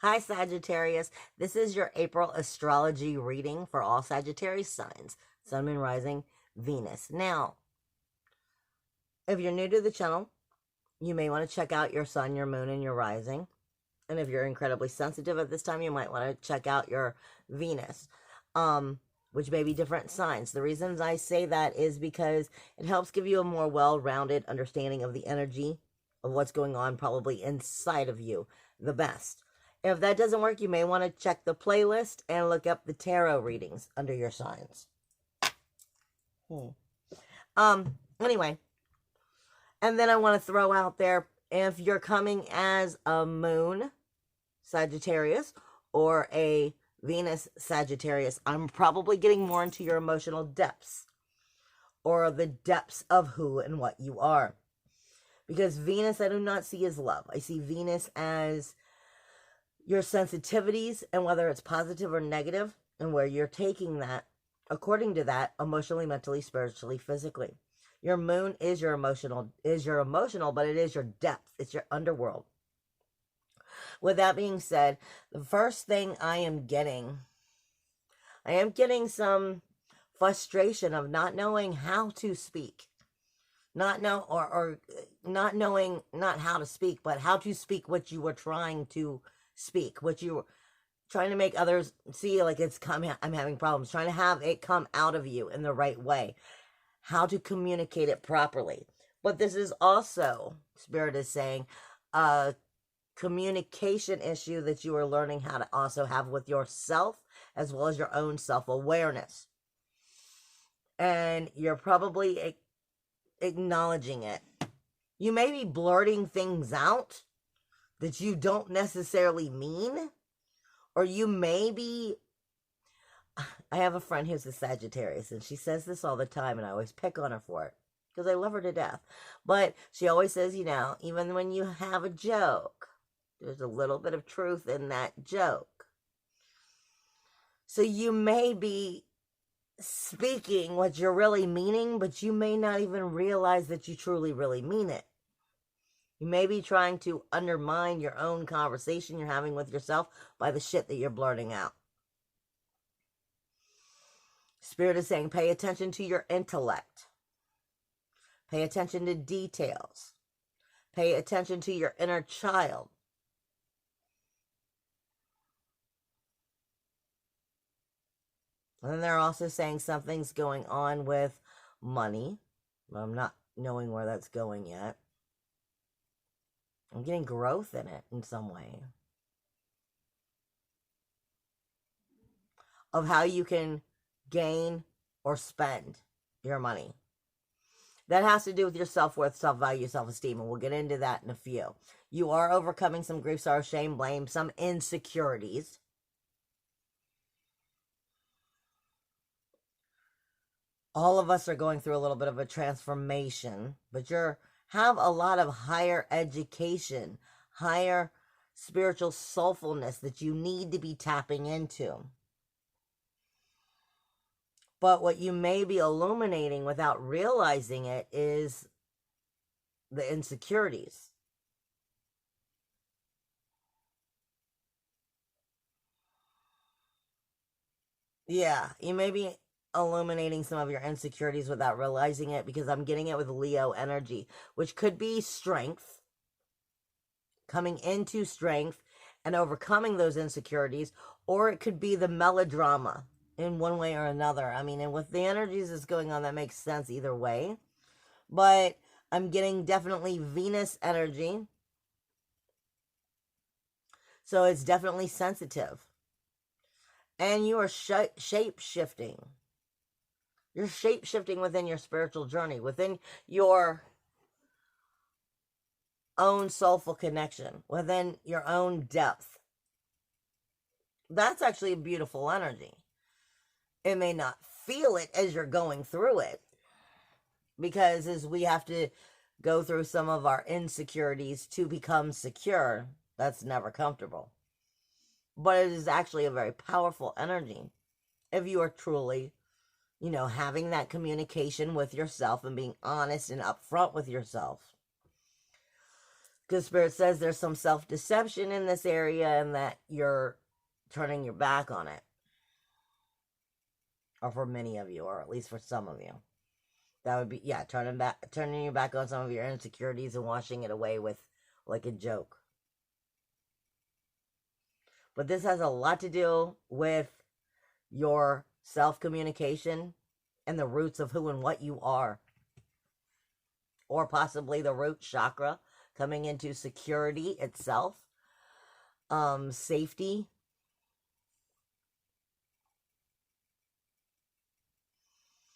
Hi, Sagittarius. This is your April astrology reading for all Sagittarius signs, Sun, Moon, Rising, Venus. Now, if you're new to the channel, you may want to check out your Sun, your Moon, and your Rising. And if you're incredibly sensitive at this time, you might want to check out your Venus, which may be different signs. The reasons I say that is because it helps give you a more well-rounded understanding of the energy of what's going on probably inside of you the best. If that doesn't work, you may want to check the playlist and look up the tarot readings under your signs. Anyway, and then I want to throw out there, if you're coming as a Moon Sagittarius or a Venus Sagittarius, I'm probably getting more into your emotional depths or the depths of who and what you are. Because Venus I do not see as love. I see Venus as your sensitivities and whether it's positive or negative and where you're taking that according to that emotionally, mentally, spiritually, physically. Your moon is your emotional, but it is your depth. It's your underworld. With that being said, the first thing I am getting some frustration of not knowing how to speak. Not knowing not how to speak, but how to speak what you were trying to speak, what you were trying to make others see like it's coming. I'm having problems trying to have it come out of you in the right way, how to communicate it properly. But this is also, Spirit is saying, a communication issue that you are learning how to also have with yourself as well as your own self-awareness. And you're probably acknowledging it. You may be blurting things out that you don't necessarily mean, or you may be, I have a friend who's a Sagittarius, and she says this all the time, and I always pick on her for it, because I love her to death, but she always says, you know, even when you have a joke, there's a little bit of truth in that joke. So you may be speaking what you're really meaning, but you may not even realize that you truly, really mean it. You may be trying to undermine your own conversation you're having with yourself by the shit that you're blurting out. Spirit is saying, pay attention to your intellect. Pay attention to details. Pay attention to your inner child. And then they're also saying something's going on with money. I'm not knowing where that's going yet. I'm getting growth in it in some way. Of how you can gain or spend your money. That has to do with your self-worth, self-value, self-esteem, and we'll get into that in a few. You are overcoming some grief, sorrow, shame, blame, some insecurities. All of us are going through a little bit of a transformation, but you're have a lot of higher education, higher spiritual soulfulness that you need to be tapping into. But what you may be illuminating without realizing it is the insecurities. Yeah, you may be illuminating some of your insecurities without realizing it, because I'm getting it with Leo energy, which could be strength, coming into strength and overcoming those insecurities, or it could be the melodrama in one way or another. I mean, and with the energies that's going on, that makes sense either way. But I'm getting definitely Venus energy. So it's definitely sensitive. And you are shape-shifting. You're shape-shifting within your spiritual journey, within your own soulful connection, within your own depth. That's actually a beautiful energy. It may not feel it as you're going through it, because as we have to go through some of our insecurities to become secure, that's never comfortable. But it is actually a very powerful energy if you are truly, you know, having that communication with yourself and being honest and upfront with yourself. Because Spirit says there's some self-deception in this area and that you're turning your back on it. Or for many of you, or at least for some of you. That would be, yeah, turning your back on some of your insecurities and washing it away with like a joke. But this has a lot to do with your self-communication and the roots of who and what you are. Or possibly the root chakra coming into security itself, safety.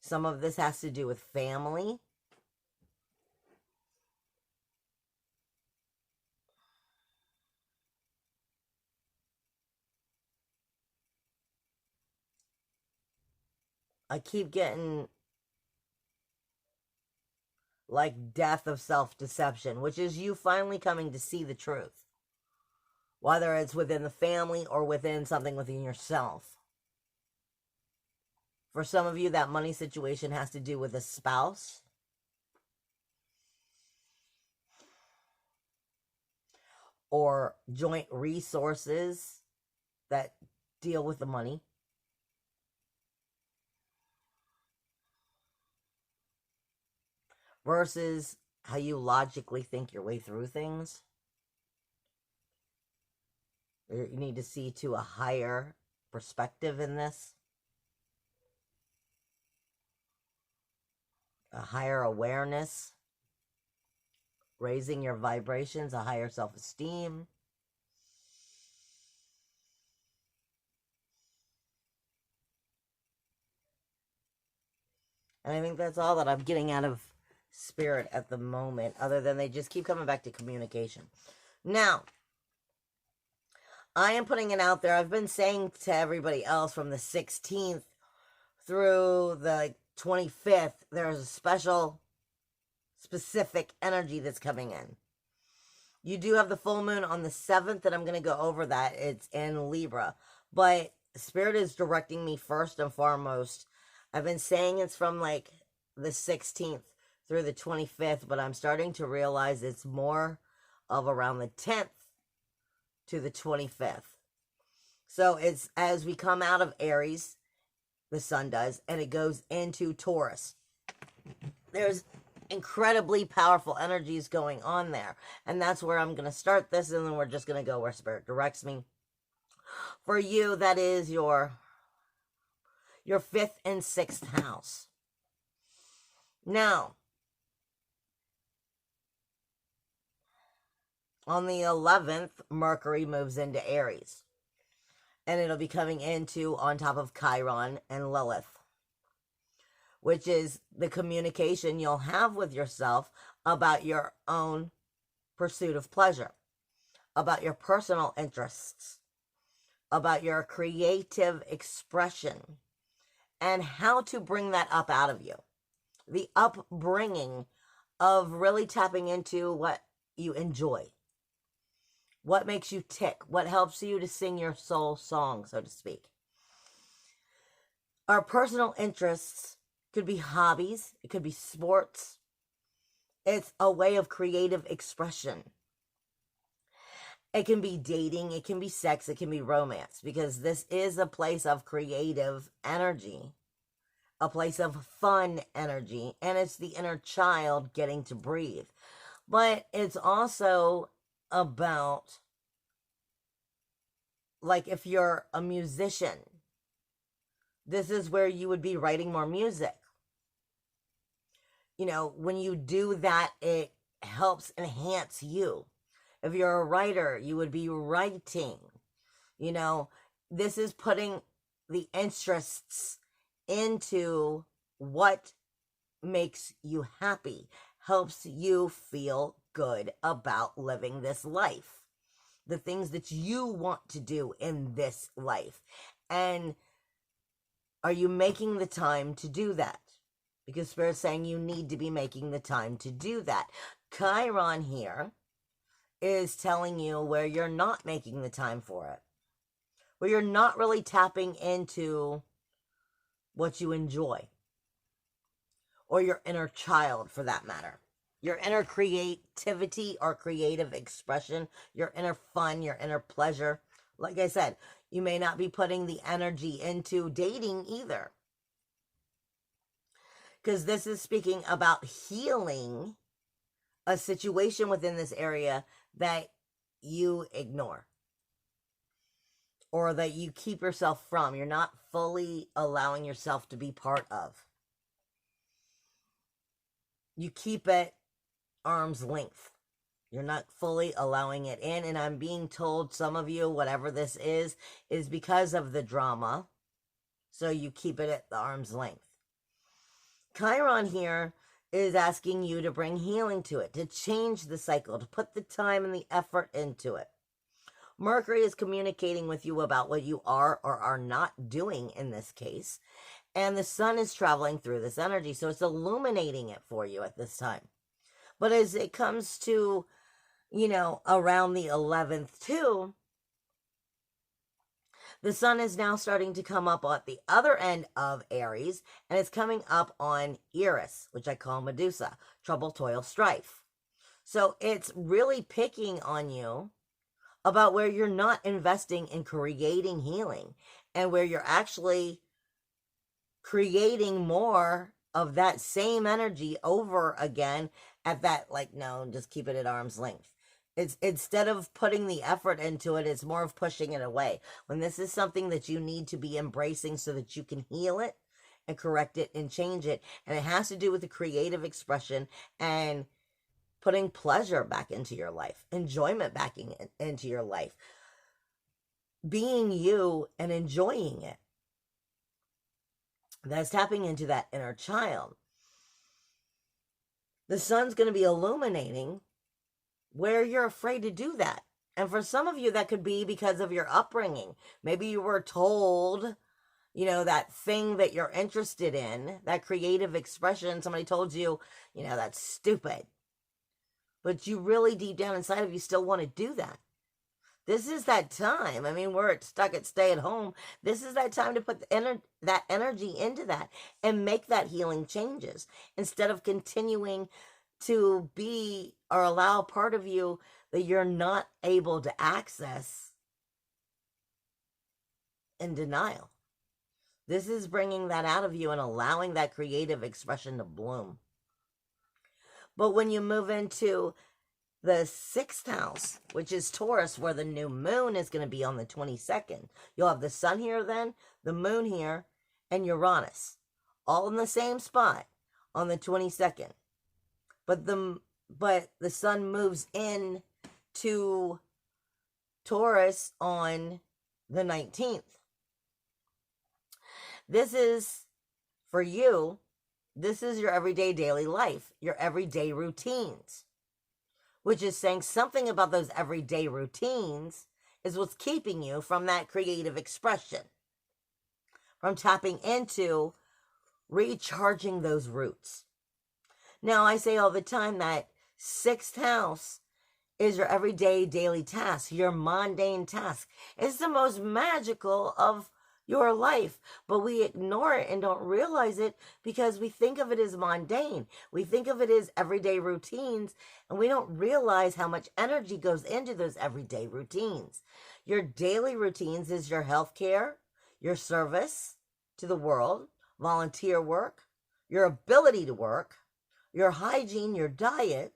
Some of this has to do with family. I keep getting like death of self-deception, which is you finally coming to see the truth. Whether it's within the family or within something within yourself. For some of you, that money situation has to do with a spouse. Or joint resources that deal with the money. Versus how you logically think your way through things. You need to see to a higher perspective in this. A higher awareness. Raising your vibrations, a higher self-esteem. And I think that's all that I'm getting out of Spirit at the moment, other than they just keep coming back to communication. Now, I am putting it out there. I've been saying to everybody else from the 16th through the 25th, there's a special, specific energy that's coming in. You do have the full moon on the 7th, and I'm going to go over that. It's in Libra. But Spirit is directing me first and foremost. I've been saying it's from like the 16th through the 25th, but I'm starting to realize it's more of around the 10th to the 25th. So it's as we come out of Aries, the sun does, and it goes into Taurus. There's incredibly powerful energies going on there. And that's where I'm going to start this, and then we're just going to go where Spirit directs me. For you, that is your 5th and 6th house. Now, on the 11th, Mercury moves into Aries. And it'll be coming into on top of Chiron and Lilith, which is the communication you'll have with yourself about your own pursuit of pleasure, about your personal interests, about your creative expression, and how to bring that up out of you. The upbringing of really tapping into what you enjoy. What makes you tick? What helps you to sing your soul song, so to speak? Our personal interests could be hobbies. It could be sports. It's a way of creative expression. It can be dating. It can be sex. It can be romance. Because this is a place of creative energy. A place of fun energy. And it's the inner child getting to breathe. But it's also about, like, if you're a musician, this is where you would be writing more music. You know, when you do that, it helps enhance you. If you're a writer, you would be writing. You know, this is putting the interests into what makes you happy, helps you feel good about living this life, the things that you want to do in this life. And are you making the time to do that? Because Spirit's saying you need to be making the time to do that. Chiron here is telling you where you're not making the time for it, where you're not really tapping into what you enjoy, or your inner child for that matter. your inner creativity or creative expression, your inner fun, your inner pleasure. Like I said, you may not be putting the energy into dating either, because this is speaking about healing a situation within this area that you ignore or that you keep yourself from. You're not fully allowing yourself to be part of. You keep it arm's length. You're not fully allowing it in. And I'm being told some of you, whatever this is because of the drama. So you keep it at the arm's length. Chiron here is asking you to bring healing to it, to change the cycle, to put the time and the effort into it. Mercury is communicating with you about what you are or are not doing in this case. And the sun is traveling through this energy. So it's illuminating it for you at this time. But as it comes to, around the 11th too, the sun is now starting to come up at the other end of Aries, and it's coming up on Eris, which I call Medusa, trouble, toil, strife. So it's really picking on you about where you're not investing in creating healing and where you're actually creating more of that same energy over again at that, no, just keep it at arm's length. It's instead of putting the effort into it, it's more of pushing it away. When this is something that you need to be embracing so that you can heal it and correct it and change it. And it has to do with the creative expression and putting pleasure back into your life, enjoyment back into your life, being you and enjoying it. That's tapping into that inner child. The sun's going to be illuminating where you're afraid to do that. And for some of you, that could be because of your upbringing. Maybe you were told, that thing that you're interested in, that creative expression, somebody told you, that's stupid. But you really deep down inside of you still want to do that. This is that time. We're stuck at stay at home. This is that time to put that energy into that and make that healing changes instead of continuing to be or allow a part of you that you're not able to access in denial. This is bringing that out of you and allowing that creative expression to bloom. But when you move into the 6th house, which is Taurus, where the new moon is going to be on the 22nd, you'll have the sun here then, the moon here, and Uranus, all in the same spot on the 22nd. But the sun moves in to Taurus on the 19th. This is, for you, this is your everyday daily life, your everyday routines, which is saying something about those everyday routines is what's keeping you from that creative expression, from tapping into recharging those roots. Now, I say all the time that 6th house is your everyday daily task, your mundane task. It's the most magical of your life, but we ignore it and don't realize it because we think of it as mundane. We think of it as everyday routines, and we don't realize how much energy goes into those everyday routines. Your daily routines is your healthcare, your service to the world, volunteer work, your ability to work, your hygiene, your diet,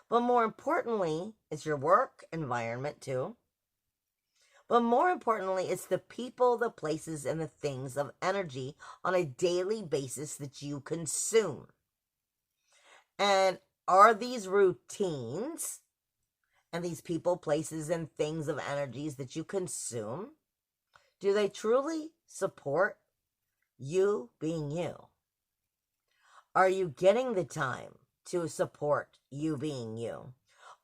but more importantly, it's your work environment too. But more importantly, it's the people, the places, and the things of energy on a daily basis that you consume. And are these routines and these people, places, and things of energies that you consume, do they truly support you being you? Are you getting the time to support you being you?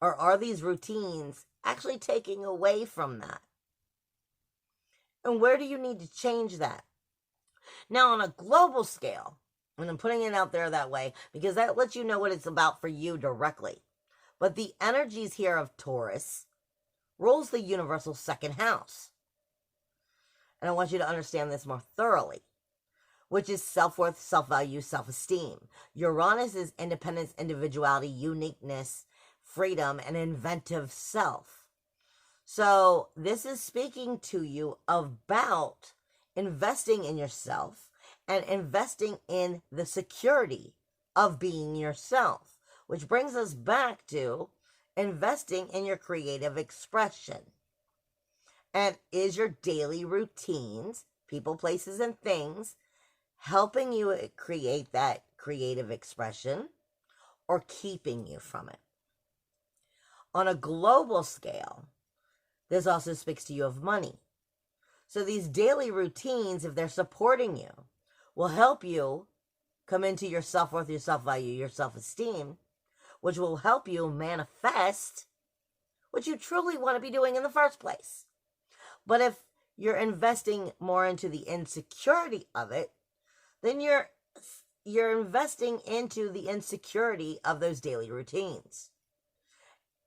Or are these routines actually taking away from that? And where do you need to change that? Now, on a global scale, and I'm putting it out there that way because that lets you know what it's about for you directly. But the energies here of Taurus rules the universal 2nd house. And I want you to understand this more thoroughly. which is self-worth, self-value, self-esteem. Uranus is independence, individuality, uniqueness, freedom, and inventive self. So this is speaking to you about investing in yourself and investing in the security of being yourself, which brings us back to investing in your creative expression. And is your daily routines, people, places, and things, helping you create that creative expression or keeping you from it? On a global scale, this also speaks to you of money. So these daily routines, if they're supporting you, will help you come into your self-worth, your self-value, your self-esteem, which will help you manifest what you truly want to be doing in the first place. But if you're investing more into the insecurity of it, then you're investing into the insecurity of those daily routines.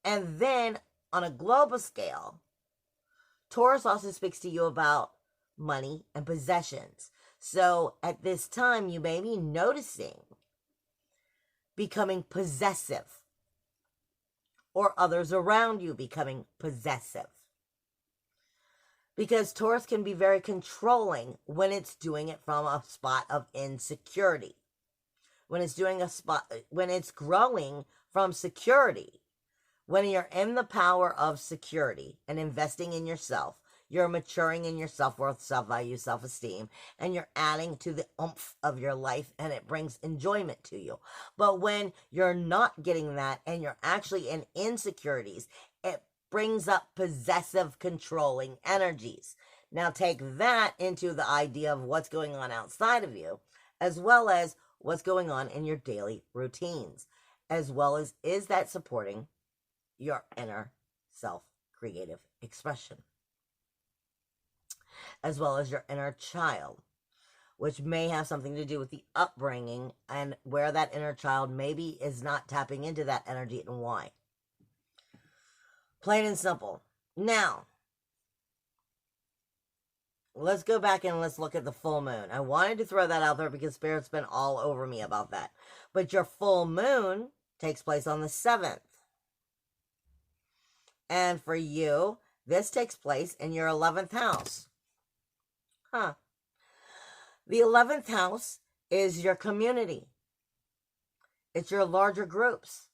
And then on a global scale, Taurus also speaks to you about money and possessions. So at this time, you may be noticing becoming possessive, or others around you becoming possessive. Because Taurus can be very controlling when it's doing it from a spot of insecurity. When it's growing from security. When you're in the power of security and investing in yourself, you're maturing in your self-worth, self-value, self-esteem, and you're adding to the oomph of your life, and it brings enjoyment to you. But when you're not getting that and you're actually in insecurities, it brings up possessive, controlling energies. Now take that into the idea of what's going on outside of you, as well as what's going on in your daily routines, as well as is that supporting your inner self-creative expression, as well as your inner child, which may have something to do with the upbringing and where that inner child maybe is not tapping into that energy and why. Plain and simple. Now, let's go back and let's look at the full moon. I wanted to throw that out there because Spirit's been all over me about that. But your full moon takes place on the 7th. And for you, this takes place in your 11th house. The 11th house is your community. It's your larger groups.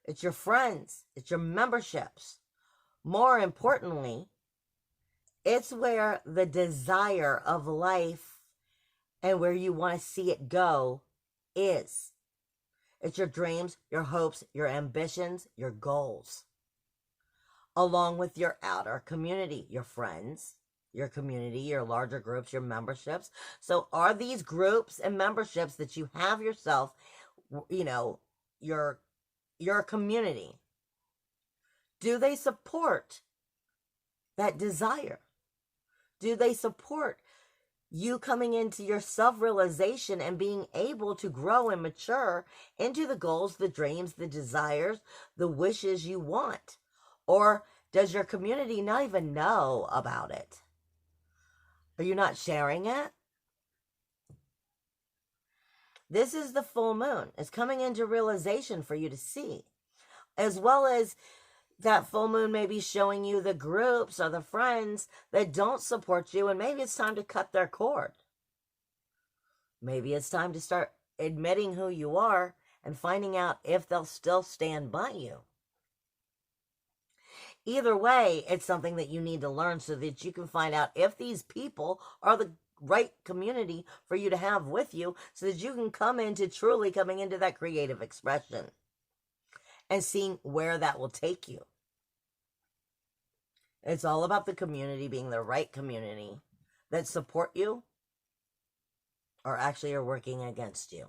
It's your friends. It's your memberships. More importantly, it's where the desire of life and where you want to see it go is. It's your dreams, your hopes, your ambitions, your goals. Along with your outer community, your friends, your community, your larger groups, your memberships. So are these groups and memberships that you have yourself, your community, do they support that desire? Do they support you coming into your self-realization and being able to grow and mature into the goals, the dreams, the desires, the wishes you want? Or does your community not even know about it? Are you not sharing it? This is the full moon. It's coming into realization for you to see. As well as that full moon may be showing you the groups or the friends that don't support you, and maybe it's time to cut their cord. Maybe it's time to start admitting who you are and finding out if they'll still stand by you. Either way, it's something that you need to learn so that you can find out if these people are the right community for you to have with you, so that you can come into truly coming into that creative expression and seeing where that will take you. It's all about the community being the right community that support you or actually are working against you.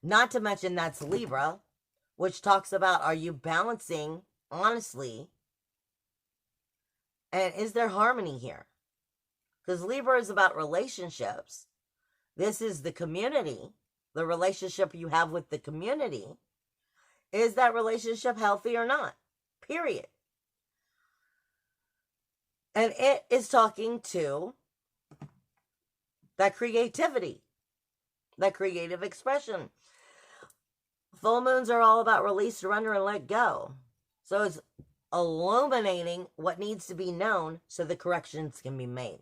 Not to mention that's Libra, which talks about, are you balancing honestly, and is there harmony here? Because Libra is about relationships. This is the community, the relationship you have with the community. Is that relationship healthy or not? Period. And it is talking to that creativity, that creative expression. Full moons are all about release, surrender, and let go. So it's illuminating what needs to be known so the corrections can be made.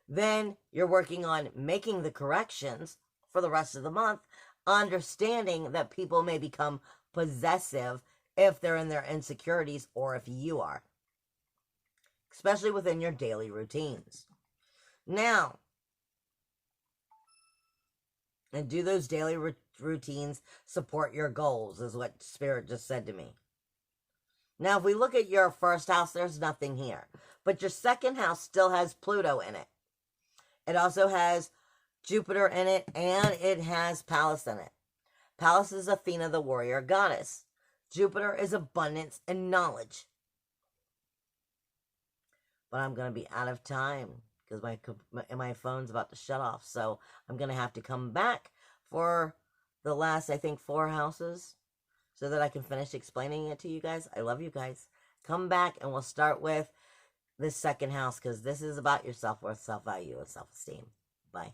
Then you're working on making the corrections for the rest of the month, understanding that people may become possessive if they're in their insecurities or if you are, especially within your daily routines. Now, and do those daily routines support your goals, is what Spirit just said to me. Now, if we look at your first house, there's nothing here. But your second house still has Pluto in it. It also has Jupiter in it, and it has Pallas in it. Pallas is Athena, the warrior goddess. Jupiter is abundance and knowledge. But I'm going to be out of time because my phone's about to shut off. So I'm going to have to come back for the last, I think, 4 houses so that I can finish explaining it to you guys. I love you guys. Come back and we'll start with this second house because this is about your self-worth, self-value, and self-esteem. Bye.